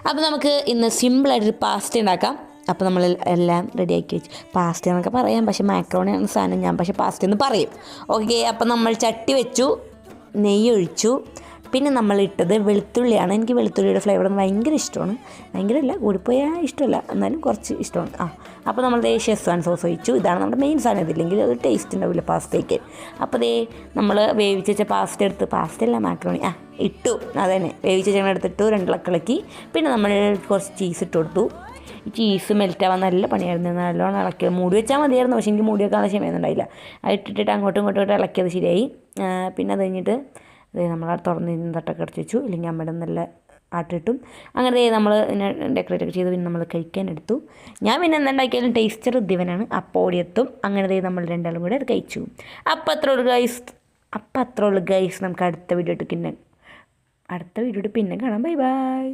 അപ്പോൾ നമുക്ക് ഇന്ന് സിമ്പിളായിട്ടൊരു പാസ്ത ഉണ്ടാക്കാം. അപ്പോൾ നമ്മൾ എല്ലാം റെഡിയാക്കി വെച്ചു. പാസ്ത എന്നൊക്കെ പറയാം, പക്ഷേ മാക്രോണിയാണ് സാധനം. ഞാൻ പക്ഷേ പാസ്ത എന്ന് പറയും. ഓക്കെ, അപ്പോൾ നമ്മൾ ചട്ടി വെച്ചു, നെയ്യ് ഒഴിച്ചു. പിന്നെ നമ്മൾ ഇട്ടത് വെളുത്തുള്ളിയാണ്. എനിക്ക് വെളുത്തുള്ളിയുടെ ഫ്ലേവർ ഭയങ്കര ഇഷ്ടമാണ്. ഭയങ്കരമല്ല, കൂടിപ്പോയാൽ ഇഷ്ടമല്ല, എന്നാലും കുറച്ച് ഇഷ്ടമാണ്. അപ്പോൾ നമ്മൾ ഷെസ്വാൻ സോസ് ഒഴിച്ചു. ഇതാണ് നമ്മുടെ മെയിൻ സാധനം. ഇതില്ലെങ്കിൽ അത് ടേസ്റ്റ് ഉണ്ടാവില്ല പാസ്തയ്ക്ക്. അപ്പോൾ നമ്മൾ വേവിച്ച് വെച്ച പാസ്ത എടുത്ത്, പാസ്തയല്ല മാക്രോണി ഇട്ടു. അതന്നെ വേവിച്ച് വെച്ച എടുത്തിട്ടു, 2 ഇളക്കി. പിന്നെ നമ്മൾ കുറച്ച് ചീസ് ഇട്ട് കൊടുത്തു. ഈ ചീസ് മെൽറ്റാവാൻ നല്ല പണിയായിരുന്നു. നല്ലോണം ഇളക്കിയത്. മൂടി വെച്ചാൽ മതിയായിരുന്നു, പക്ഷേ എനിക്ക് മൂടി വെക്കാനുള്ള ക്ഷമയൊന്നുണ്ടായില്ല. അത് ഇട്ടിട്ട് അങ്ങോട്ടും ഇങ്ങോട്ടും ഇളക്കിയത് ശരിയായി. പിന്നെ അത് കഴിഞ്ഞിട്ട് നമ്മൾ തുറന്ന് തട്ടൊക്കെ അടച്ച് വെച്ചു. ഇല്ലെങ്കിൽ അമ്മയുടെ നല്ല ആട്ടിട്ടും അങ്ങനെ നമ്മൾ ഡെക്കറേറ്റ് ഒക്കെ ചെയ്ത് പിന്നെ നമ്മൾ കഴിക്കാനെടുത്തു. ഞാൻ പിന്നെ എന്തുണ്ടാക്കിയാലും ടേസ്റ്റർ ദിവനാണ്. അപ്പോൾ ഓടിയെത്തും. അങ്ങനെ നമ്മൾ രണ്ടാളും കൂടെ അത് കഴിച്ചു. അപ്പോൾ അത്രേ ഉള്ളൂ ഗൈസ്. നമുക്ക് അടുത്ത വീഡിയോ പിന്നെ കാണാം. Bye bye.